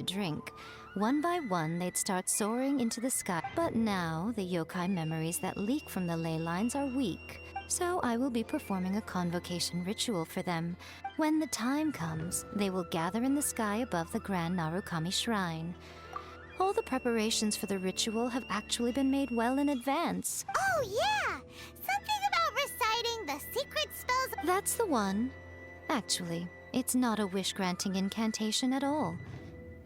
to drink. One by one, they'd start soaring into the sky. But now, the yokai memories that leak from the ley lines are weak. So I will be performing a convocation ritual for them. When the time comes, they will gather in the sky above the Grand Narukami Shrine. All the preparations for the ritual have actually been made well in advance. Oh, yeah! Something about reciting the secret spells. That's the one. Actually, it's not a wish-granting incantation at all.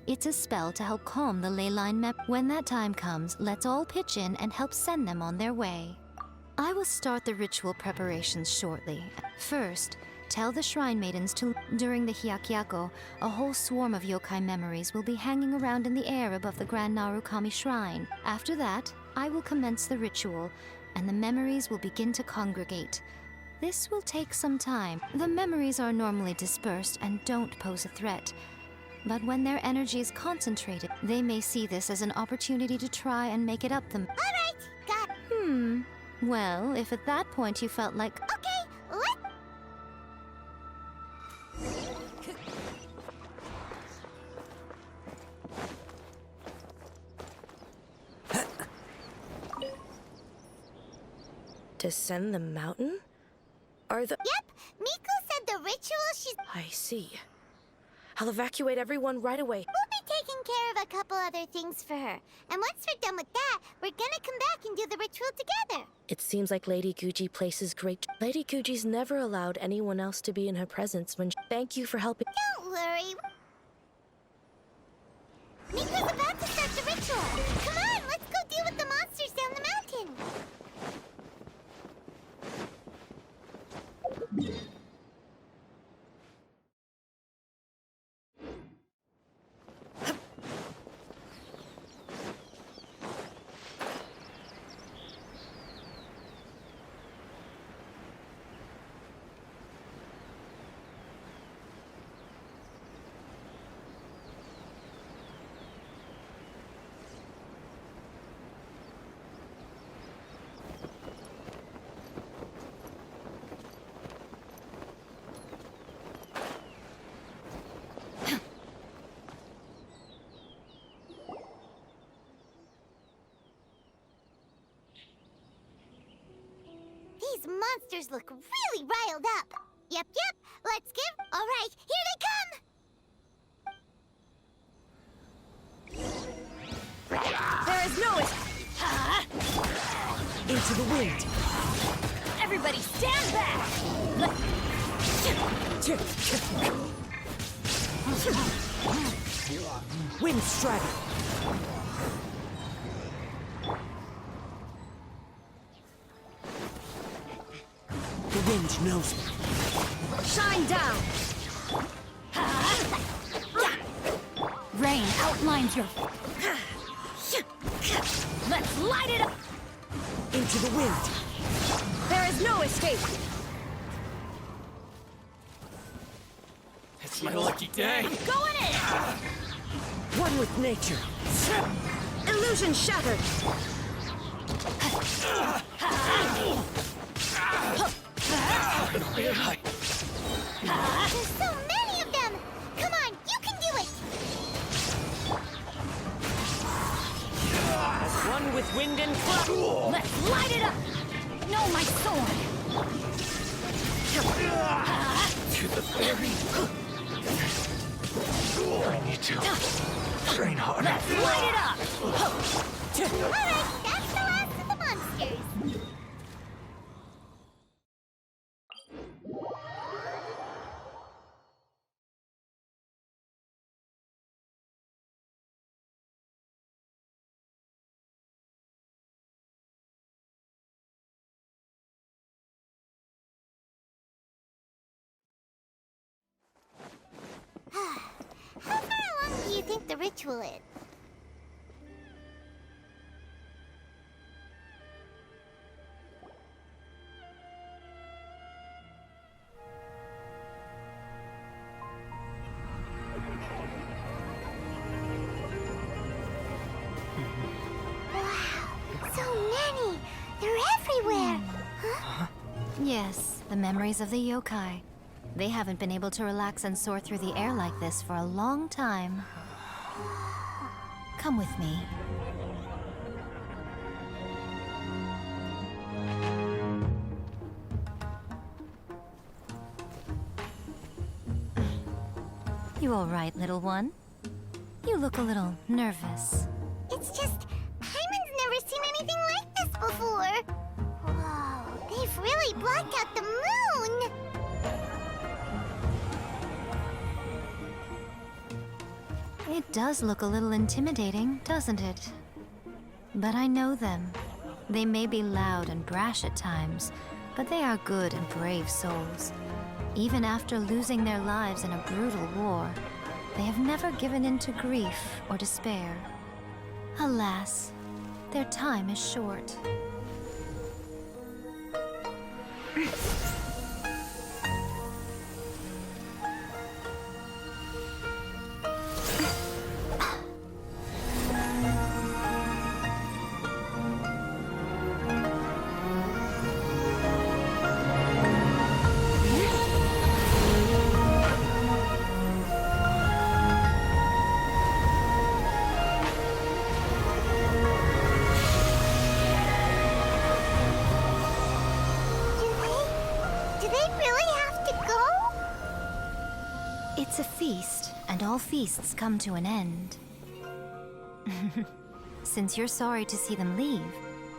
It's a spell to help calm the ley line When that time comes, let's all pitch in and help send them on their way. I will start the ritual preparations shortly. First, tell the shrine maidens to... During the Hyakyako, a whole swarm of yokai memories will be hanging around in the air above the Grand Narukami Shrine. After that, I will commence the ritual, and the memories will begin to congregate. This will take some time. The memories are normally dispersed and don't pose a threat. But when their energy is concentrated, they may see this as an opportunity to try and make it up them. All right, got it. Well, if at that point you felt like... Okay, let... Descend the mountain? Are the... Yep, Miku said the ritual she's... I see. I'll evacuate everyone right away. We'll be taking care of a couple other things for her. And once we're done with that, we're gonna come back and do the ritual together. It seems like Lady Guji places great... Lady Guji's never allowed anyone else to be in her presence when... Thank you for helping... Don't worry. Miku's about to start the ritual. Come on, let's go deal with the monsters down the mountain. These monsters look really riled up. Yep, let's give... All right, here they come! There is no... Into the wind. Everybody stand back! Wind strider. The wind knows me. Shine down! Rain outlines your... Let's light it up! Into the wind. There is no escape! It's my lucky day. Going in! One with nature. Illusion shattered! There's so many of them! Come on, you can do it! As one with wind and cloud. Let's light it up! No, my sword! To the berry. I need to train harder. Let's light it up! All right, that's the last of the monsters. How far along do you think the ritual is? Wow, so many! They're everywhere! Huh? Yes, the memories of the yokai. They haven't been able to relax and soar through the air like this for a long time. Come with me. You all right, little one? You look a little nervous. It's just, Hyman's never seen anything like this before. Whoa, they've really blocked out the moon! It does look a little intimidating, doesn't it? But I know them. They may be loud and brash at times, but they are good and brave souls. Even after losing their lives in a brutal war, they have never given in to grief or despair. Alas, their time is short. Do they really have to go? It's a feast, and all feasts come to an end. Since you're sorry to see them leave,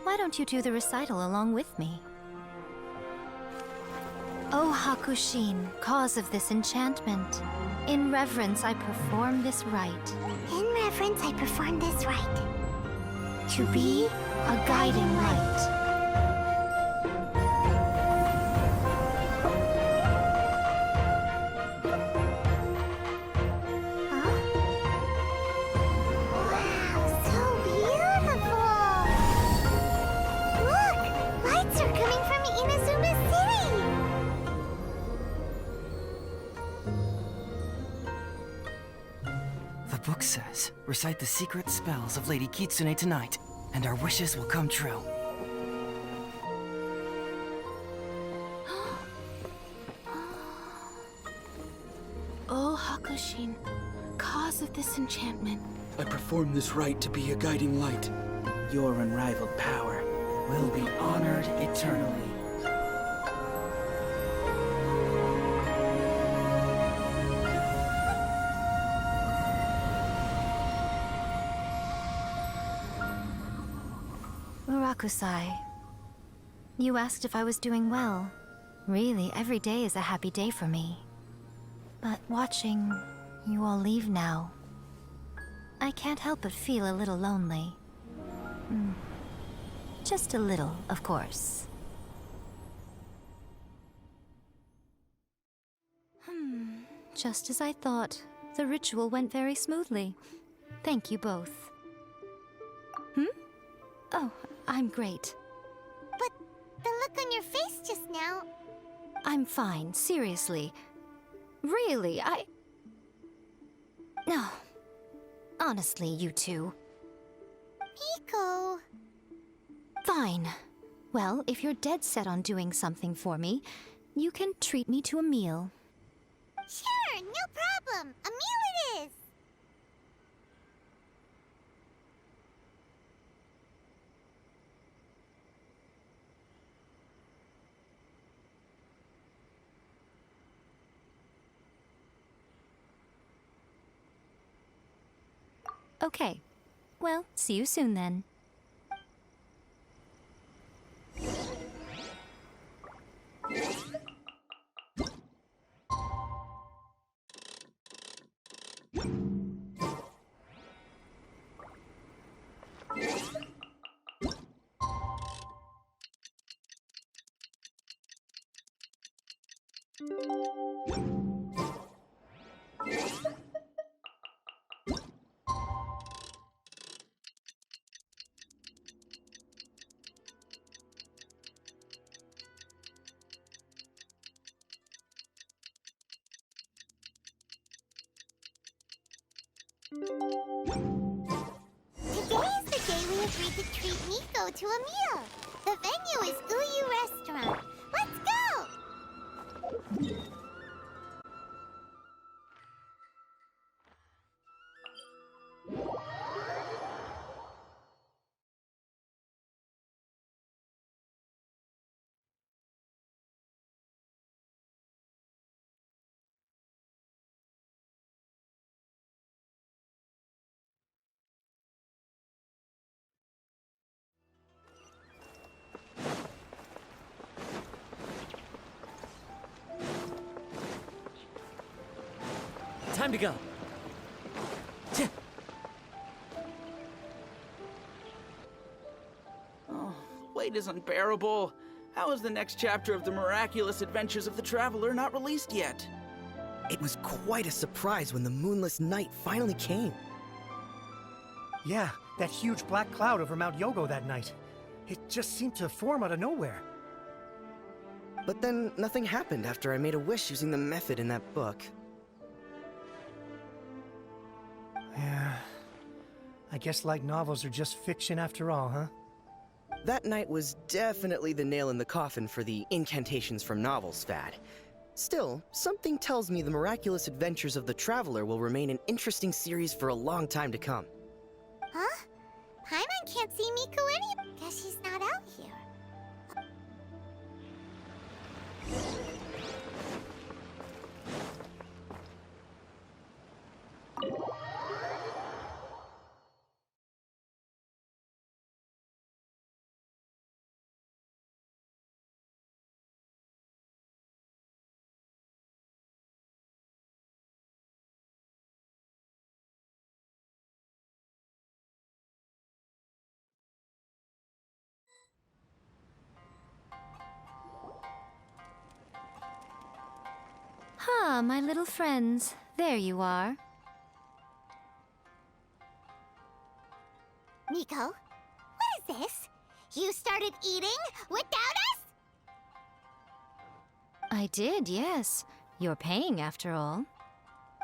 why don't you do the recital along with me? O Hakushin, cause of this enchantment, in reverence I perform this rite. In reverence, I perform this rite. To be a guiding light. Huh? Wow, so beautiful! Look! Lights are coming from Inazuma City! The book says, recite the secret spells of Lady Kitsune tonight, and our wishes will come true. O Hakushin, cause of this enchantment, I perform this rite to be a guiding light. Your unrivaled power will be honored eternally. Murakusai, you asked if I was doing well. Really, every day is a happy day for me. But watching you all leave now, I can't help but feel a little lonely. Just a little, of course. Just as I thought, the ritual went very smoothly. Thank you both. Oh, I'm great. But the look on your face just now... I'm fine, seriously. Really, No. Honestly, you two. Miko... Fine. Well, if you're dead set on doing something for me, you can treat me to a meal. Sure, no problem. A meal it is. Okay. Well, see you soon then. Today is the day we agreed to treat Miko to a meal. The venue is Uyu Restaurant. Let's go! Time to go. Oh, wait is unbearable. How is the next chapter of the miraculous adventures of the Traveler not released yet? It was quite a surprise when the moonless night finally came. Yeah, that huge black cloud over Mount Yogo that night. It just seemed to form out of nowhere. But then nothing happened after I made a wish using the method in that book. Yeah. I guess light novels are just fiction after all, huh? That night was definitely the nail in the coffin for the incantations from novels fad. Still, something tells me the miraculous adventures of the Traveler will remain an interesting series for a long time to come. Huh? Paimon can't see Miko any. Guess she's not out here. Ah, my little friends. There you are. Miko, what is this? You started eating without us? I did, yes. You're paying, after all.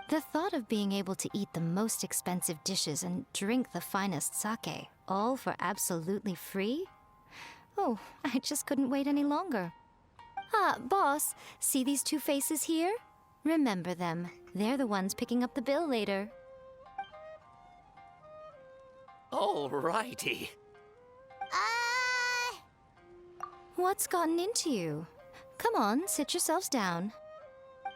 The thought of being able to eat the most expensive dishes and drink the finest sake, all for absolutely free? Oh, I just couldn't wait any longer. Ah, boss, see these two faces here? Remember them. They're the ones picking up the bill later. Alrighty. What's gotten into you? Come on, sit yourselves down.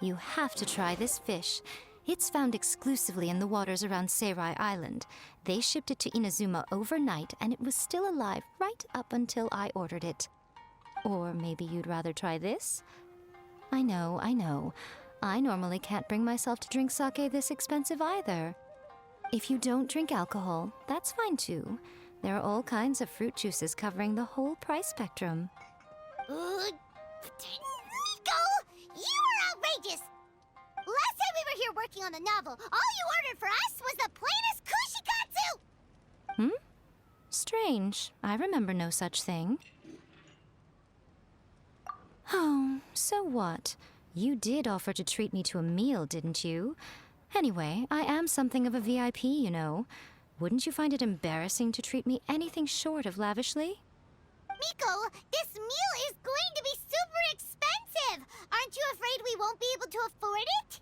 You have to try this fish. It's found exclusively in the waters around Seirai Island. They shipped it to Inazuma overnight, and it was still alive right up until I ordered it. Or maybe you'd rather try this? I know, I know. I normally can't bring myself to drink sake this expensive either. If you don't drink alcohol, that's fine too. There are all kinds of fruit juices covering the whole price spectrum. Miko, you are outrageous! Last time we were here working on the novel, all you ordered for us was the plainest kushikatsu! Strange. I remember no such thing. Oh, so what? You did offer to treat me to a meal, didn't you? Anyway, I am something of a VIP, you know. Wouldn't you find it embarrassing to treat me anything short of lavishly? Miko, this meal is going to be super expensive! Aren't you afraid we won't be able to afford it?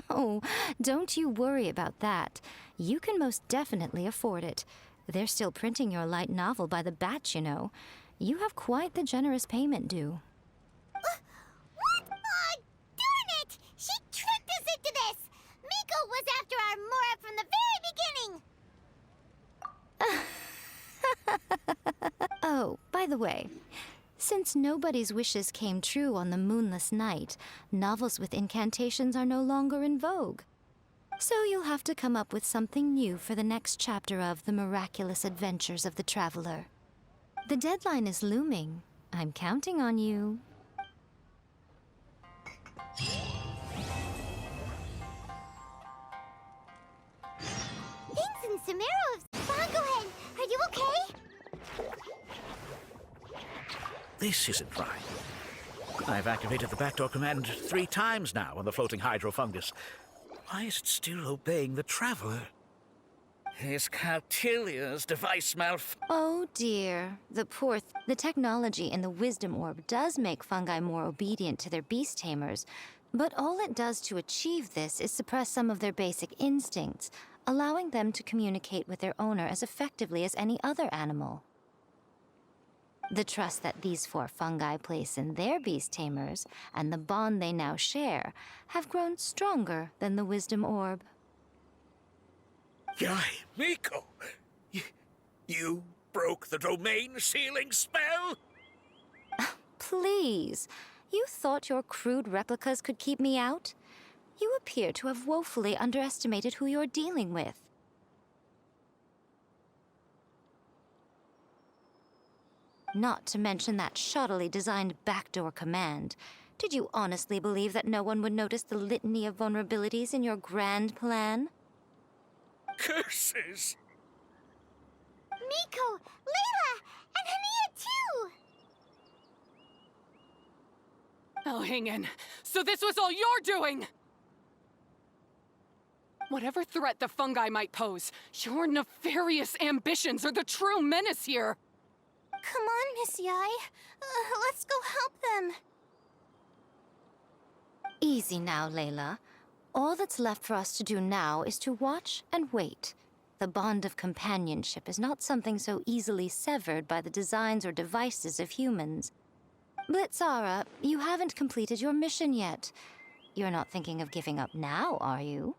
Oh, don't you worry about that. You can most definitely afford it. They're still printing your light novel by the batch, you know. You have quite the generous payment due. What? Aw, darn it! She tricked us into this! Miko was after our Mora from the very beginning! Oh, by the way, since nobody's wishes came true on the moonless night, novels with incantations are no longer in vogue. So you'll have to come up with something new for the next chapter of The Miraculous Adventures of the Traveler. The deadline is looming. I'm counting on you. Things in Sumeru's... Bangohen, are you okay? This isn't right. I've activated the backdoor command 3 times now on the floating hydrofungus. Why is it still obeying the Traveler? Is Cautilia's device Oh dear, the the technology in the Wisdom Orb does make fungi more obedient to their beast tamers, but all it does to achieve this is suppress some of their basic instincts, allowing them to communicate with their owner as effectively as any other animal. The trust that these 4 fungi place in their beast tamers, and the bond they now share, have grown stronger than the Wisdom Orb. Yai, Miko! You broke the domain sealing spell? Please, you thought your crude replicas could keep me out? You appear to have woefully underestimated who you're dealing with. Not to mention that shoddily designed backdoor command. Did you honestly believe that no one would notice the litany of vulnerabilities in your grand plan? Curses! Miko, Layla, and Hania too! Oh, hang in. So this was all you're doing! Whatever threat the fungi might pose, your nefarious ambitions are the true menace here! Come on, Miss Yai. Let's go help them. Easy now, Layla. All that's left for us to do now is to watch and wait. The bond of companionship is not something so easily severed by the designs or devices of humans. Blitzara, you haven't completed your mission yet. You're not thinking of giving up now, are you?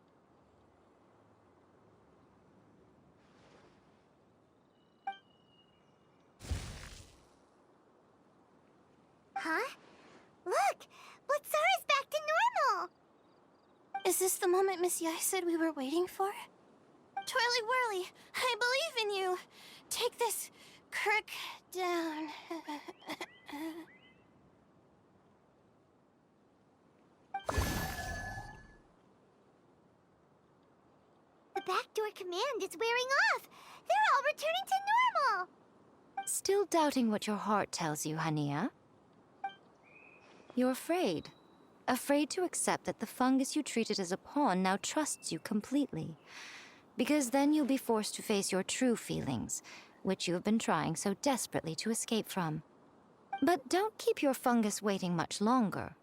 Huh? Look! Blitzara's back to normal! Is this the moment Miss Yai said we were waiting for? Twirly Whirly, I believe in you! Take this crook down. The backdoor command is wearing off! They're all returning to normal! Still doubting what your heart tells you, Hania? You're afraid. Afraid to accept that the fungus you treated as a pawn now trusts you completely. Because then you'll be forced to face your true feelings, which you have been trying so desperately to escape from. But don't keep your fungus waiting much longer.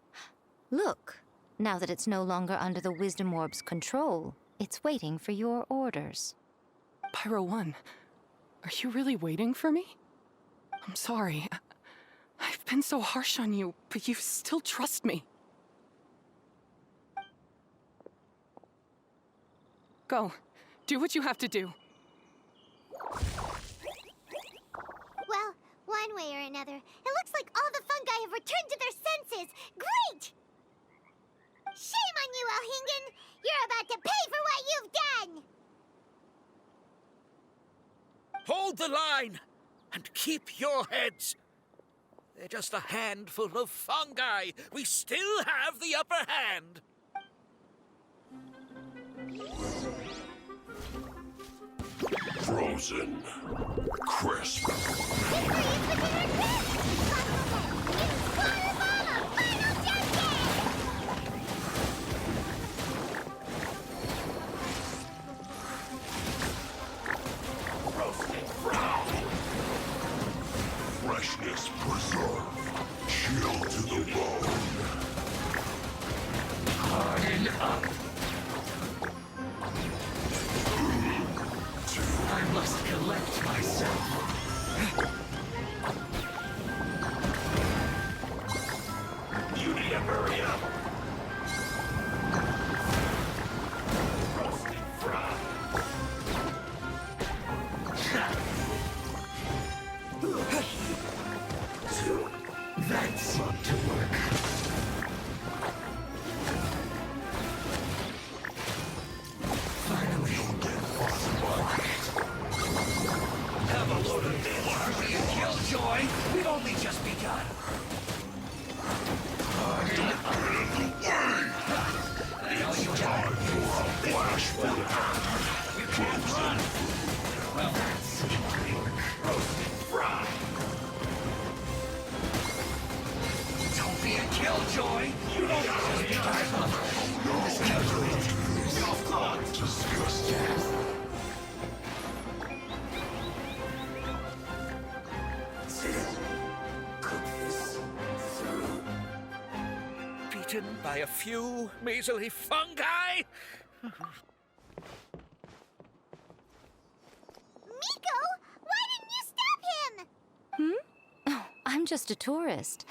Look, now that it's no longer under the Wisdom Orb's control, it's waiting for your orders. Pyro 1, are you really waiting for me? I'm sorry. I've been so harsh on you, but you still trust me. Go. Do what you have to do. Well, one way or another, it looks like all the fungi have returned to their senses. Great! Shame on you, Alhingen! You're about to pay for what you've done! Hold the line! And keep your heads! They're just a handful of fungi. We still have the upper hand. Frozen. Crisp. Roasted brown. Freshness preserved. Chill to the bone. Harden up. I must collect myself. You need to hurry up. Roasted fry. That seemed to work. Finally, you'll get frostbite. Have a load of this. Are we a killjoy? We've only just begun. Don't get in the way! It's time for a flash burn. You can't run. Well, that's roasted fry. Don't be a killjoy. You don't just begun. This calculated. Self-caught. Disgusting. Beaten by a few measly fungi? Miko, why didn't you stop him? Oh, I'm just a tourist.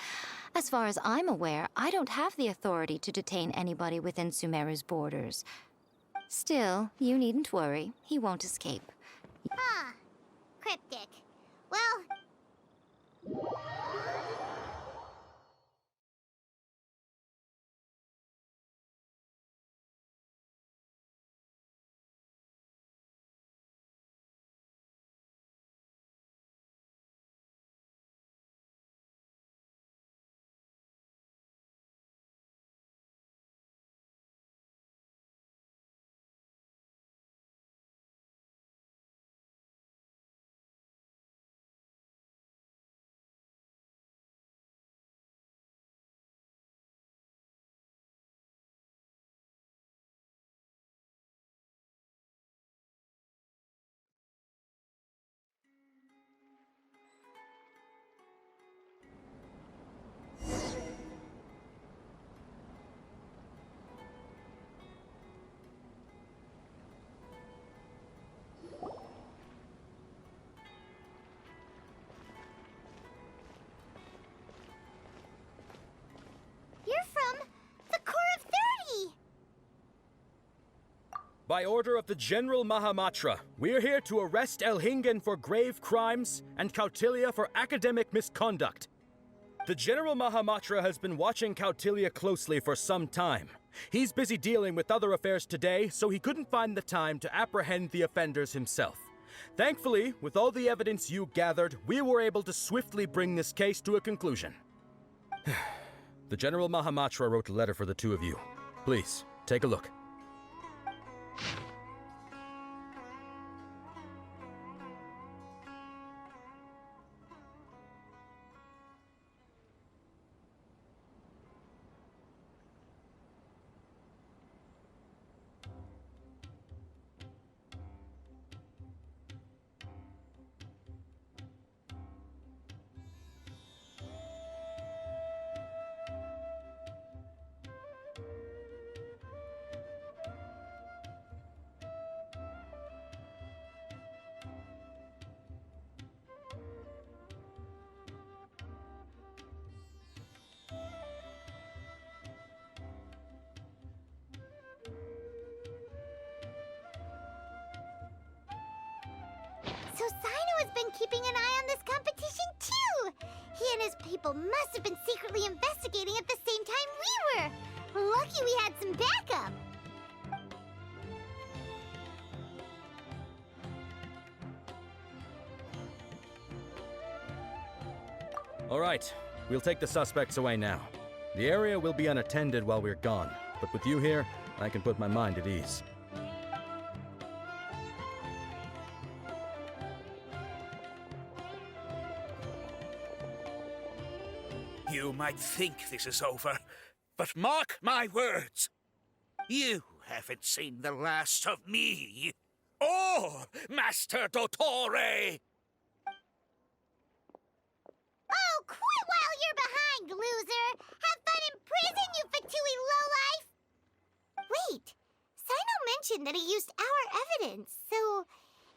As far as I'm aware, I don't have the authority to detain anybody within Sumeru's borders. Still, you needn't worry. He won't escape. Huh. Cryptic. Well... By order of the General Mahamatra, we're here to arrest Elhingen for grave crimes and Kautilya for academic misconduct. The General Mahamatra has been watching Kautilya closely for some time. He's busy dealing with other affairs today, so he couldn't find the time to apprehend the offenders himself. Thankfully, with all the evidence you gathered, we were able to swiftly bring this case to a conclusion. The General Mahamatra wrote a letter for the two of you. Please, take a look. So Sino has been keeping an eye on this competition too! He and his people must have been secretly investigating at the same time we were! Lucky we had some backup! All right, we'll take the suspects away now. The area will be unattended while we're gone, but with you here, I can put my mind at ease. You might think this is over, but mark my words. You haven't seen the last of me, or Master Dottore! Oh, quit while you're behind, loser! Have fun in prison, you fatui lowlife! Wait, Sino mentioned that he used our evidence, so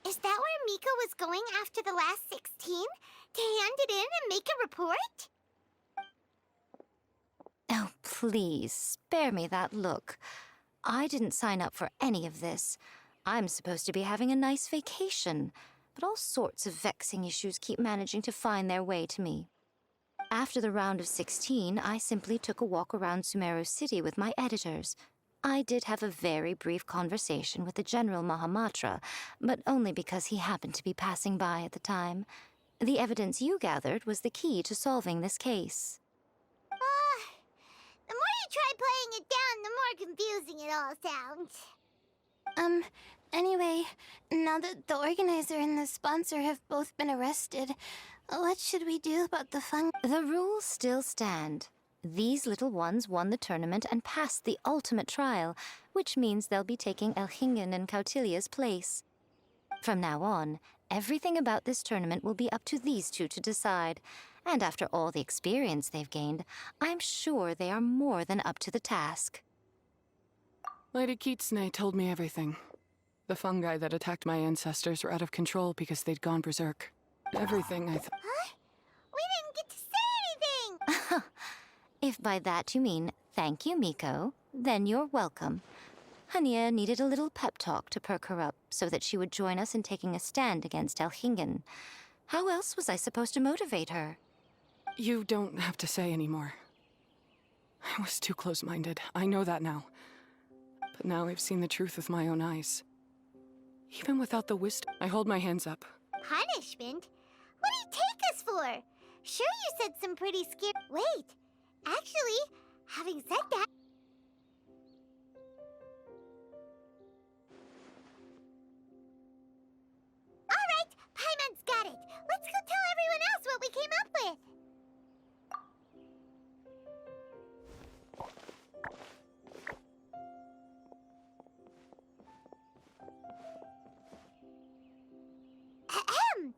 is that where Miko was going after the last 16? To hand it in and make a report? Oh, please, spare me that look. I didn't sign up for any of this. I'm supposed to be having a nice vacation, but all sorts of vexing issues keep managing to find their way to me. After the round of 16, I simply took a walk around Sumeru City with my editors. I did have a very brief conversation with the General Mahamatra, but only because he happened to be passing by at the time. The evidence you gathered was the key to solving this case. The more you try playing it down, the more confusing it all sounds. Anyway, now that the organizer and the sponsor have both been arrested, what should we do about the fun? The rules still stand. These little ones won the tournament and passed the ultimate trial, which means they'll be taking Elhingen and Kautilya's place. From now on, everything about this tournament will be up to these two to decide. And after all the experience they've gained, I'm sure they are more than up to the task. Lady Kitsune told me everything. The fungi that attacked my ancestors were out of control because they'd gone berserk. Everything I thought. Huh? We didn't get to say anything! If by that you mean thank you, Miko, then you're welcome. Hania needed a little pep talk to perk her up so that she would join us in taking a stand against Elhingen. How else was I supposed to motivate her? You don't have to say anymore. I was too close-minded. I know that now. But now I've seen the truth with my own eyes. Even without the wisdom, I hold my hands up. Punishment? What do you take us for? Sure you said some pretty scary— Wait, actually, having said that— Alright, Paimon's got it. Let's go tell everyone else what we came up with. Ahem.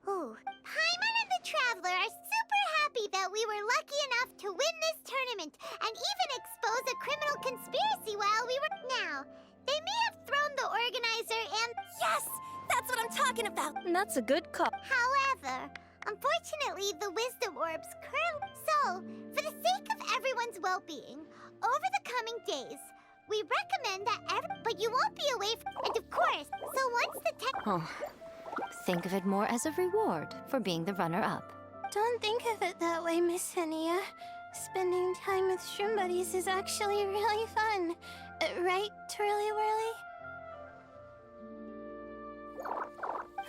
Oh, Paimon and the Traveler are super happy that we were lucky enough to win this tournament and even expose a criminal conspiracy while we were— Now, they may have thrown the organizer and— Yes! That's what I'm talking about! That's a good call. However, unfortunately, the Wisdom Orbs currently— So, for the sake of everyone's well-being, over the coming days, We recommend that but you won't be away and of course, so once the tech... Oh, Think of it more as a reward for being the runner-up. Don't think of it that way, Miss Henia. Spending time with shroom buddies is actually really fun. Right, Twirly Whirly?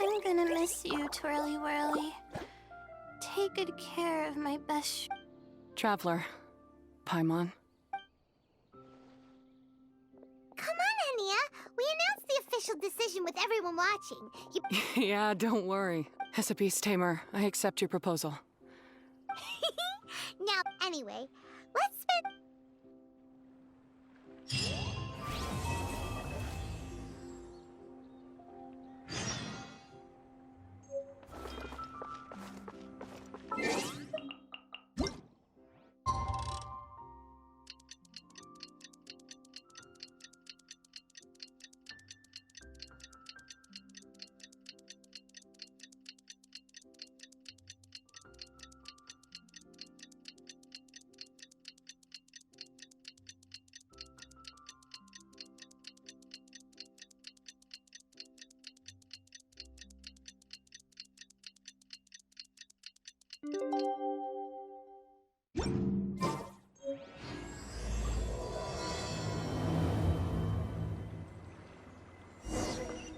I'm gonna miss you, Twirly Whirly. Take good care of my best Traveler. Paimon. Come on, Henia! We announced the official decision with everyone watching. Yeah, don't worry. As a beast tamer, I accept your proposal. Now, anyway, let's spend...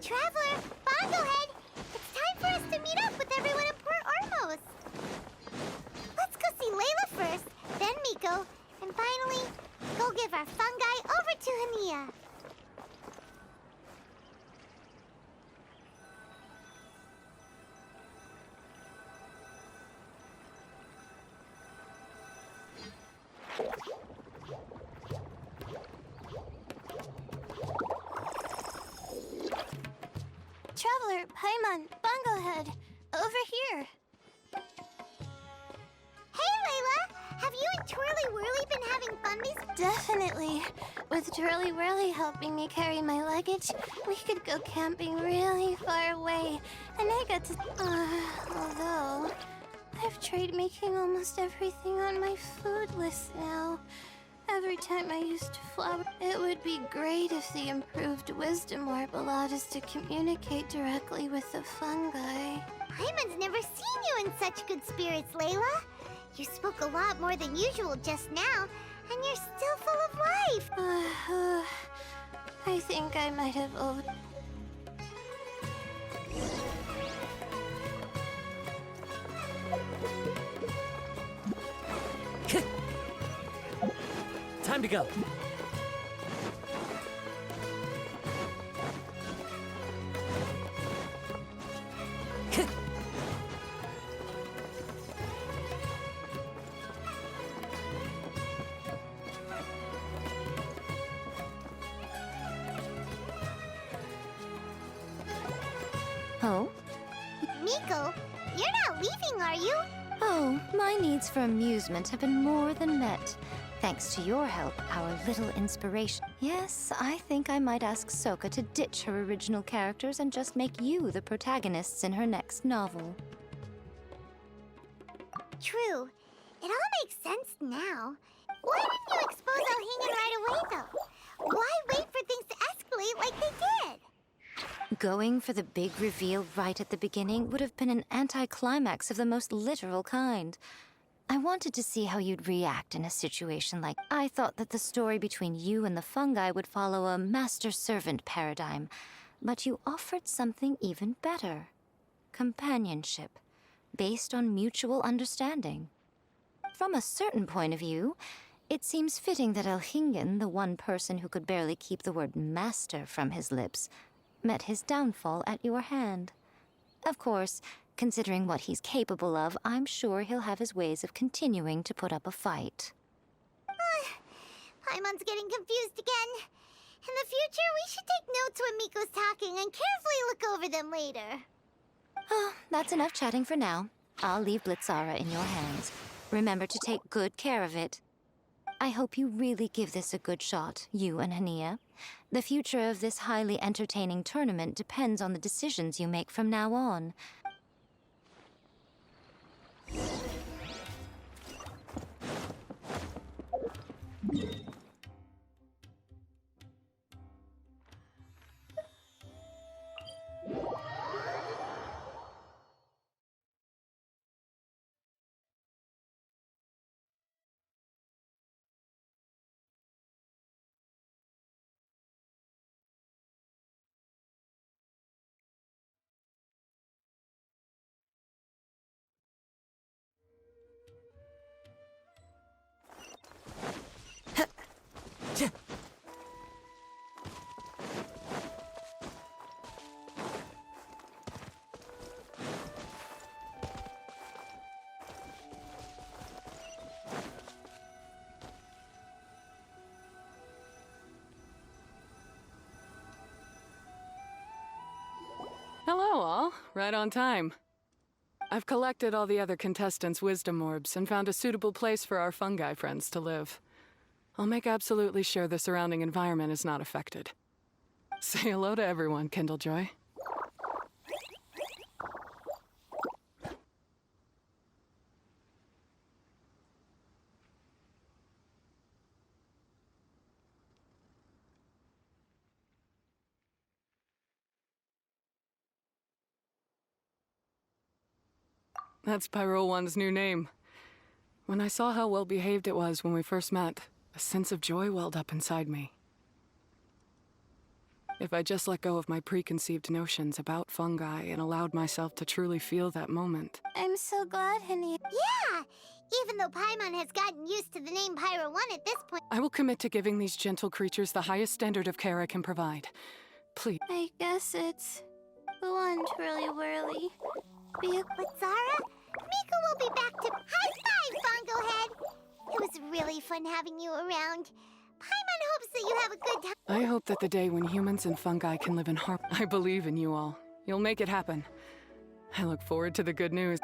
Traveler, Bongohead, it's time for us to meet up with everyone in Port Ormos. Let's go see Layla first, then Miko, and finally, go give our fungi over to Hania. Traveler, Paimon, Bongohead, over here. Hey, Layla! Have you and Twirly Whirly been having fun these... Definitely. With Twirly Whirly helping me carry my luggage, we could go camping really far away. And I got to... although... I've tried making almost everything on my food list now. Every time I used flour, it would be great if the improved wisdom orb allowed us to communicate directly with the fungi. Paimon's never seen you in such good spirits, Layla. You spoke a lot more than usual just now, and you're still full of life. I think I might have over... Time to go. Oh? Miko, you're not leaving, are you? Oh, my needs for amusement have been more than met. Thanks to your help, our little inspiration. Yes, I think I might ask Soka to ditch her original characters and just make you the protagonists in her next novel. True. It all makes sense now. Why didn't you expose Elhingen right away, though? Why wait for things to escalate like they did? Going for the big reveal right at the beginning would have been an anticlimax of the most literal kind. I wanted to see how you'd react in a situation like... I thought that the story between you and the fungi would follow a master-servant paradigm, but you offered something even better. Companionship, based on mutual understanding. From a certain point of view, it seems fitting that Elhingen, the one person who could barely keep the word master from his lips, met his downfall at your hand. Of course, considering what he's capable of, I'm sure he'll have his ways of continuing to put up a fight. Paimon's getting confused again. In the future, we should take notes when Miko's talking and carefully look over them later. Oh, that's enough chatting for now. I'll leave Blitzara in your hands. Remember to take good care of it. I hope you really give this a good shot, you and Hania. The future of this highly entertaining tournament depends on the decisions you make from now on. Hello, all. Right on time. I've collected all the other contestants' wisdom orbs and found a suitable place for our fungi friends to live. I'll make absolutely sure the surrounding environment is not affected. Say hello to everyone, Kindlejoy. That's Pyro One's new name. When I saw how well behaved it was when we first met, a sense of joy welled up inside me. If I just let go of my preconceived notions about fungi and allowed myself to truly feel that moment. I'm so glad, honey. Yeah! Even though Paimon has gotten used to the name Pyro 1 at this point. I will commit to giving these gentle creatures the highest standard of care I can provide. Please. I guess it's the one Twirly Whirly. But Zara, Miko will be back to... High five, Bongo Head! It was really fun having you around. Paimon hopes that you have a good time. I hope that the day when humans and fungi can live in harmony. I believe in you all. You'll make it happen. I look forward to the good news.